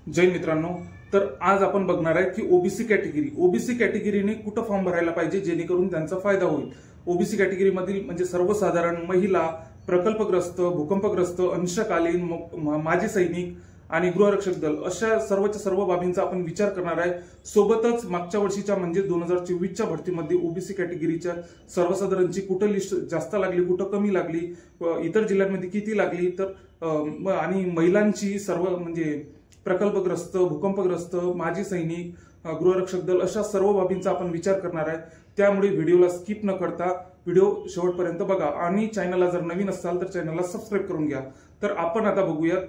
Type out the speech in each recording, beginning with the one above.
जय मित्रांनो, तर आज आपण बघणार आहे की ओबीसी कॅटेगरीने कुठं फॉर्म भरायला पाहिजे जेणेकरून त्यांचा फायदा होईल। ओबीसी कॅटेगरी मधील म्हणजे सर्वसाधारण महिला, प्रकल्पग्रस्त, भूकंपग्रस्त, अंशकालीन, माजी सैनिक आणि गृहरक्षक दल अशा सर्वच्या सर्व बाबींचा आपण विचार करणार आहे। सोबतच मागच्या वर्षीच्या म्हणजे 2024च्या भरतीमध्ये ओबीसी कॅटेगरीच्या सर्वसाधारणची कुठं लिस्ट जास्त लागली, कुठं कमी लागली, इतर जिल्ह्यांमध्ये किती लागली, तर आणि महिलांची सर्व म्हणजे प्रकल्पग्रस्त, भूकंपग्रस्त, माजी सैनिक, गृहरक्षक दल अशा सर्व बाबींचा आपण विचार करणार आहे। त्यामुळे व्हिडिओला स्किप न करता व्हिडिओ शेवटपर्यंत बघा आणि चॅनलला जर नवीन असाल तर चॅनलला सबस्क्राईब करून घ्या। तर आपण आता बघूयात,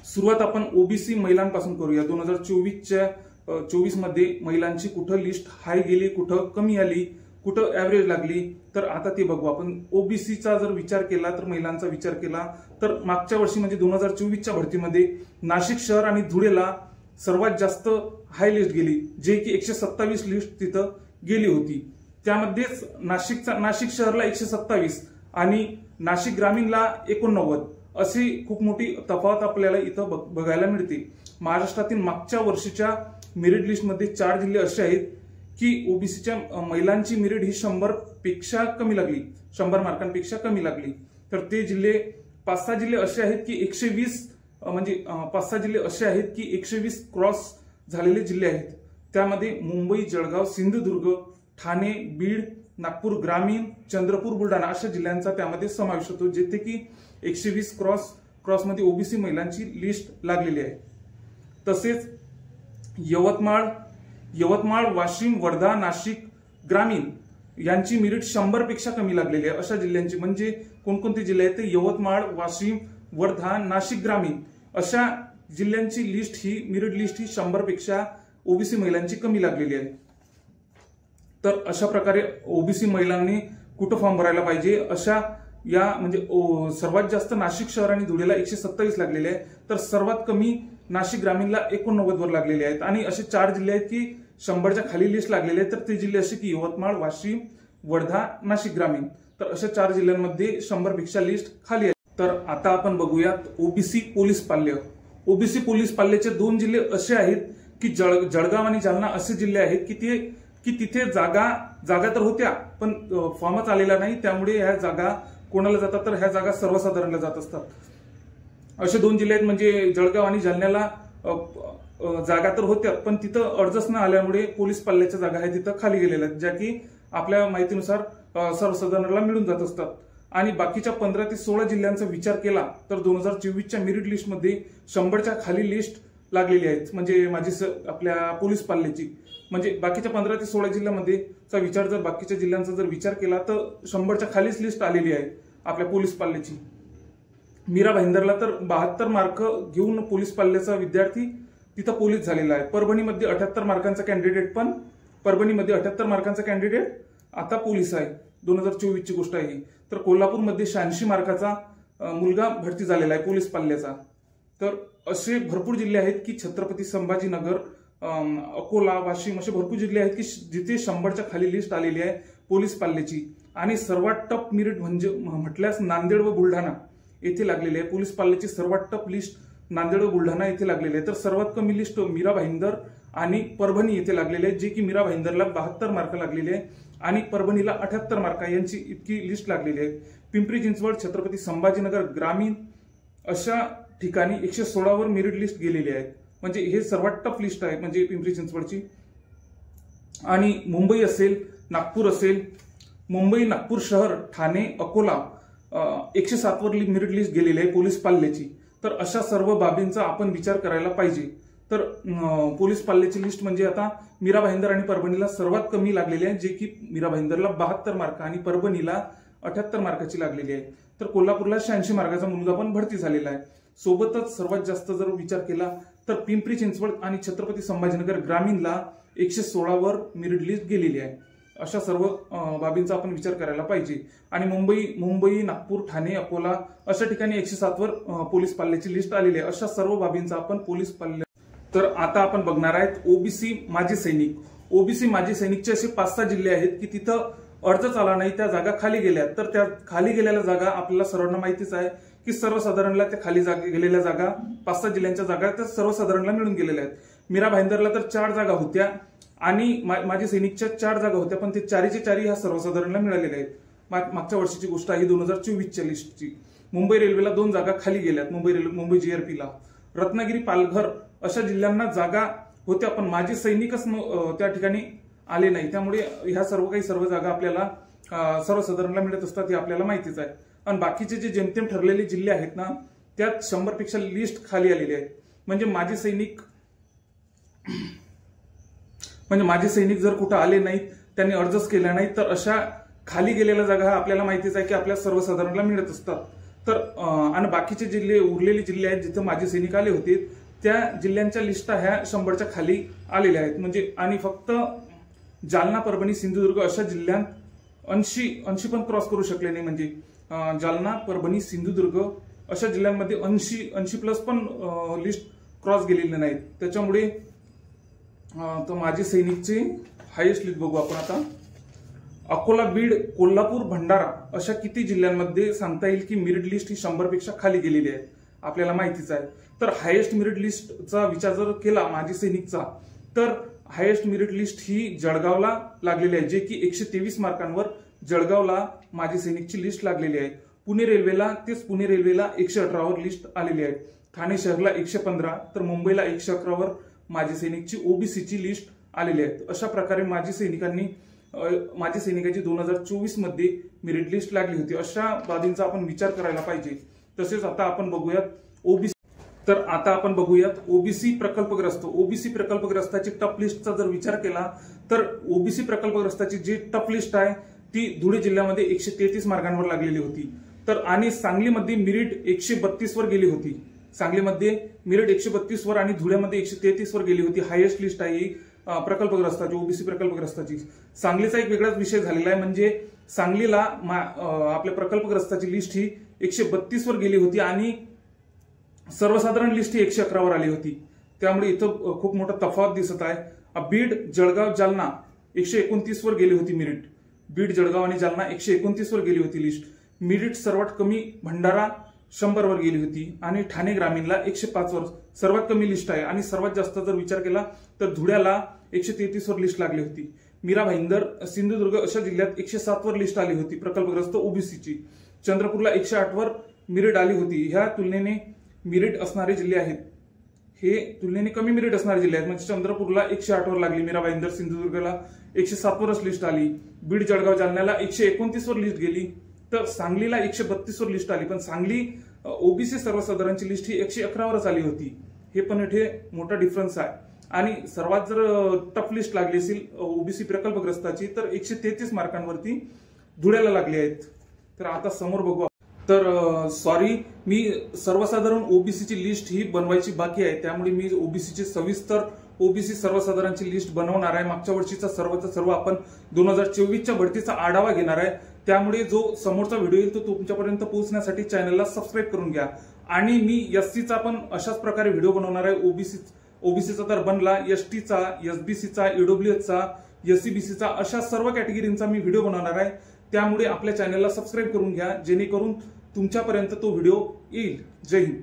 सुरुवात आपण ओबीसी महिलांपासून करूया। 2024 मध्ये महिलांची कुठं लिस्ट हाय गेली, कुठं कमी आली, कुठं ऍव्हरेज लागली, तर आता ते बघू आपण। ओबीसीचा जर विचार केला तर महिलांचा विचार केला तर मागच्या वर्षी म्हणजे 2024च्या भरतीमध्ये नाशिक शहर आणि धुळेला सर्वात जास्त हाय लिस्ट गेली, जे की 127 लिस्ट तिथं गेली होती। त्यामध्येच नाशिक शहरला 127 आणि नाशिक ग्रामीणला 89 अशी खूप मोठी तफावत आपल्याला इथं बघायला मिळते। महाराष्ट्रातील मागच्या वर्षीच्या मेरिट लिस्टमध्ये 4 जिल्हे असे आहेत की ओबीसीच्या महिलांची मेरिट ही 100 पेक्षा कमी लागली, 100 मार्कांपेक्षा कमी लागली। तर ते जिल्हे 5-6 जिल्हे असे आहेत की 120 म्हणजे 5-6 जिल्हे असे आहेत की 120 क्रॉस झालेले जिल्हे आहेत। त्यामध्ये मुंबई, जळगाव, सिंधुदुर्ग, ठाणे, बीड, नागपूर ग्रामीण, चंद्रपूर, बुलढाणा अशा जिल्ह्यांचा त्यामध्ये समावेश होतो, जेथे की 120 क्रॉसमध्ये ओबीसी महिलांची लिस्ट लागलेली आहे। तसेच यवतमाळ, वाशिम, वर्धा, नाशिक ग्रामीण यांची मेरिट 100 पेक्षा कमी लागलेली आहे। अशा जिल्ह्यांची म्हणजे कोणकोणते जिल्हे आहेत ते यवतमाळ, वाशिम, वर्धा, नाशिक ग्रामीण अशा जिल्ह्यांची लिस्ट ही मेरिट लिस्ट ही 100 पेक्षा ओबीसी महिलांची कमी लागलेली आहे। तर अशा प्रकारे ओबीसी महिलांनी कुठं फॉर्म भरायला पाहिजे, अशा या म्हणजे सर्वात जास्त नाशिक शहर आणि धुळेला 127 लागलेले आहे, तर सर्वात कमी नाशिक ग्रामीणला 89 वर लागलेले आहेत। आणि असे 4 जिल्हे आहेत की 100च्या खाली लिस्ट लागलेले आहेत, तर ते जिल्हे असे की यवतमाळ, वाशिम, वर्धा, नाशिक ग्रामीण। तर अशा 4 जिल्ह्यांमध्ये 100 पेक्षा लिस्ट खाली आहे। तर आता आपण बघूयात ओबीसी पोलीस पाल्य। ओबीसी पोलीस पाल्याचे 2 जिल्हे असे आहेत की जळगाव आणि जालना असे जिल्हे आहेत की तिथे जागा तर होत्या पण फॉर्मच आलेला नाही, त्यामुळे ह्या जागा कोणाला जातात तर ह्या जागा सर्वसाधारणला जात असतात। असे 2 जिल्हे आहेत म्हणजे जळगाव आणि जालन्याला जागा तर होत्या पण तिथं अर्जच न आल्यामुळे पोलीस पाल्याच्या जागा आहेत तिथं खाली गेलेल्या आहेत, ज्या की आपल्या माहितीनुसार सर्वसाधारणला मिळून जात असतात। आणि बाकीच्या 15 ते 16 जिल्ह्यांचा विचार केला तर 2024च्या मेरिट लिस्टमध्ये 100च्या खाली लिस्ट लागलेली आहेत, म्हणजे माझी आपल्या पोलीस पाल्याची म्हणजे बाकीच्या 15 ते 16 जिल्ह्यांमध्ये बाकीच्या जिल्ह्यांचा जर विचार केला तर 100च्या खालीच लिस्ट आलेली आहे आपल्या पोलीस पाल्याची। मीरा भाईंदरला तर 72 मार्क घेऊन पोलीस पाल्याचा विद्यार्थी तिथं पोलीस झालेला आहे। परभणीमध्ये 78 मार्कांचा कॅन्डिडेट आता पोलीस आहे, 2024ची गोष्ट आहे ही। तर कोल्हापूरमध्ये 86 मार्काचा मुलगा भरती झालेला आहे पोलीस पाल्याचा। तर असे भरपूर जिल्हे आहेत की छत्रपती संभाजीनगर, अकोला, वाशिम असे भरपूर जिल्हे आहेत की जिथे 100च्या खाली लिस्ट आलेली आहे पोलीस पाल्याची। आणि सर्वात टप मेरिट म्हणजे म्हटल्यास नांदेड व बुलढाणा येथे लागलेली आहे पोलीस पाल्याची। सर्वात टप लिस्ट नांदेड व बुलढाणा येथे लागलेली आहे। तर सर्वात कमी लिस्ट मीरा भाईंदर आणि परभणी येथे लागलेली आहे, जे की मीरा भाईंदरला 72 मार्क लागलेले आहे आणि परभणीला 78 मार्क यांची इतकी लिस्ट लागलेली आहे। पिंपरी चिंचवड, छत्रपती संभाजीनगर ग्रामीण अशा ठिकाणी 116 वर मेरिट लिस्ट गेलेली आहे, म्हणजे हे सर्वात टफ लिस्ट आहे म्हणजे पिंपरी चिंचवडची। आणि मुंबई असेल, नागपूर असेल, मुंबई, नागपूर शहर, ठाणे, अकोला 107 वर मेरिट लिस्ट गेलेली आहे पोलीस पाल्याची। तर अशा सर्व बाबींचा आपण विचार करायला पाहिजे। तर पोलीस पाल्याची लिस्ट म्हणजे आता मीरा भाईंदर आणि परभणीला सर्वात कमी लागलेली आहे, जे की मीरा भाईंदरला 72 मार्क आणि परभणीला 78 मार्काची लागलेली आहे। तर कोल्हापूरला 86 मार्काचा मुलगा पण भरती झालेला आहे। सोबतच सर्वात जास्त जर विचार केला तर पिंपरी चिंचवड आणि छत्रपती संभाजीनगर ग्रामीणला 116 वर मेरिट लिस्ट गेलेली आहे। अशा सर्व बाबींचा आपण विचार करायला पाहिजे। आणि मुंबई, नागपूर, ठाणे, अकोला अशा ठिकाणी 107 वर पोलीस पाल्याची लिस्ट आलेली आहे। अशा सर्व बाबींचा आपण पोलीस पाल्य। तर आता आपण बघणार आहेत ओबीसी माजी सैनिक। ओबीसी माजी सैनिकचे असे 5-6 जिल्हे आहेत की तिथं अर्जच आला नाही, त्या जागा खाली गेल्या। तर त्या खाली गेलेल्या जागा आपल्याला सर्वांना माहितीच आहे की सर्वसाधारणला त्या खाली गेलेल्या जागा 5-6 जिल्ह्यांच्या जागा त्या सर्वसाधारणला मिळून गेलेल्या आहेत. मीरा भाईंदरला तर 4 जागा होत्या आणि माजी सैनिकच्या 4 जागा होत्या, पण ते 4च्या 4 ह्या सर्वसाधारणला मिळालेल्या आहेत. मागच्या वर्षीची गोष्ट आहे 2024च्या लिस्टची. मुंबई रेल्वेला 2 जागा खाली गेल्यात, मुंबई जीआरपीला. रत्नागिरी, पालघर अशा जिल्ह्यांना जागा होत्या, पण माजी सैनिकच त्या ठिकाणी आले नाही. त्यामुळे ह्या सर्व जागा आपल्याला सर्वसाधारणला मिळत असतात हे आपल्याला माहितीच आहे. आणि बाकीचे जे जेमतेम ठरलेले जिल्हे आहेत ना, त्यात 100 पेक्षा लिस्ट खाली आलेली आहे. म्हणजे माजी सैनिक जर कुठं आले नाहीत, त्यांनी अर्जच केला नाही, तर अशा खाली गेलेल्या जागा आपल्याला माहितीच आहे की आपल्या सर्वसाधारणला मिळत असतात. तर आणि बाकीचे जिल्हे, उरलेले जिल्हे आहेत जिथे माजी सैनिक आले होते, त्या जिल्ह्यांच्या लिस्टा ह्या 100च्या खाली आलेल्या आहेत. म्हणजे आणि फक्त जालना, परभणी, सिंधुदुर्ग अशा जिल्ह्यांत 80 पण क्रॉस करू शकले नाही. म्हणजे जालना, परभणी, सिंधुदुर्ग अशा जिल्ह्यांमध्ये 80 प्लस पण लिस्ट क्रॉस गेलेले नाहीत. त्याच्यामुळे माजी सैनिकची हायेस्ट लिस्ट बघू आपण आता. अकोला, बीड, कोल्हापूर, भंडारा अशा किती जिल्ह्यांमध्ये सांगता येईल की मेरिट लिस्ट ही 100 पेक्षा खाली गेलेली आहे, आपल्याला माहितीच आहे. तर हायेस्ट मेरिट लिस्टचा विचार जर केला माजी सैनिकचा, तर हायेस्ट मेरिट लिस्ट ही जळगावला लागलेली आहे, जे की 123 मार्कांवर जळगावला माजी सैनिकची लिस्ट लागलेली आहे. पुणे रेल्वेला 118 वर लिस्ट आलेली आहे. ठाणे शहरला 115, तर मुंबईला 111 वर माजी सैनिकची ओबीसीची लिस्ट आलेली आहे. अशा प्रकारे माजी सैनिकाची 2024 मध्ये मेरिट लिस्ट लागली होती. अशा बाबींचा आपण विचार करायला पाहिजे. तसेच आता आपण बघूयात ओबीसी प्रकल्पग्रस्त. ओबीसी प्रकल्पग्रस्ताची टप लिस्टचा जर विचार केला, तर ओबीसी प्रकल्पग्रस्ताची जी टप लिस्ट आहे ती धुळे जिल्ह्यामध्ये 133 मार्कांवर लागलेली होती. तर आणि सांगलीमध्ये मेरिट 132 वर गेली होती. सांगलीमध्ये मेरिट 132 वर आणि धुळ्यामध्ये 133 वर गेली होती. हायेस्ट लिस्ट आहे ही प्रकल्पग्रस्ताची, ओबीसी प्रकल्पग्रस्ताची. सांगलीचा एक वेगळाच विषय झालेला आहे. म्हणजे सांगलीला आपल्या प्रकल्पग्रस्ताची लिस्ट ही 132 वर गेली होती आणि सर्वसाधारण लिस्ट ही 111 वर आली होती. त्यामुळे इथं खूप मोठा तफावत दिसत आहे. बीड, जळगाव, जालना 129 वर गेली होती मेरिट. बीड, जळगाव आणि जालना 129 वर गेली होती लिस्ट. मेरिट सर्वात कमी भंडारा 100 वर गेली होती आणि ठाणे ग्रामीणला 105 वर सर्वात कमी लिस्ट आहे. आणि सर्वात जास्त जर विचार केला तर धुळ्याला 133 वर लिस्ट लागली होती. मीरा भाईंदर, सिंधुदुर्ग अशा जिल्ह्यात 107 वर लिस्ट आली होती प्रकल्पग्रस्त ओबीसीची. चंद्रपूरला 108 वर मेरिट आली होती. ह्या तुलनेने मेरिट असणारे जिल्हे आहेत, हे तुलनेने कमी मेरिट असणारे जिल्हे आहेत. म्हणजे चंद्रपूरला 108 वर लागली मीरा भाईंदर, सिंधुदुर्गला 107 वरच लिस्ट आली. बीड, जळगाव, जालन्याला 129 वर लिस्ट गेली, तर सांगलीला 132 वर लिस्ट आली. पण सांगली ओबीसी सर्वसाधारणची लिस्ट ही 111 वरच आली होती. हे पण इथे मोठा डिफरन्स आहे. आणि सर्वात जर टफ लिस्ट लागली असेल ओबीसी प्रकल्पग्रस्ताची, तर 133 मार्कांवरती धुळ्याला लागली आहेत. तर आता समोर बघू. तर मी सर्वसाधारण ओबीसीची लिस्ट ही बनवायची बाकी आहे. त्यामुळे मी ओबीसीची सविस्तर ओबीसी सर्वसाधारणची लिस्ट बनवणार आहे. मागच्या वर्षीचा सर्व आपण 2024च्या भरतीचा आढावा घेणार आहे. त्यामुळे जो समोरचा व्हिडिओ येईल तो तुमच्यापर्यंत पोहोचण्यासाठी चॅनलला सबस्क्राईब करून घ्या. आणि मी एससीचा पण अशाच प्रकारे व्हिडिओ बनवणार आहे. ओबीसीचा तर बनला, एसटीचा, एसबीसीचा, ईडब्ल्यूएसचा, एससीबीसीचा अशा सर्व कॅटेगरींचा मी व्हिडिओ बनवणार आहे. त्यामुळे आपल्या चॅनलला सबस्क्राईब करून घ्या, जेणेकरून तुमच्यापर्यंत तो व्हिडिओ येईल. जय हिंद.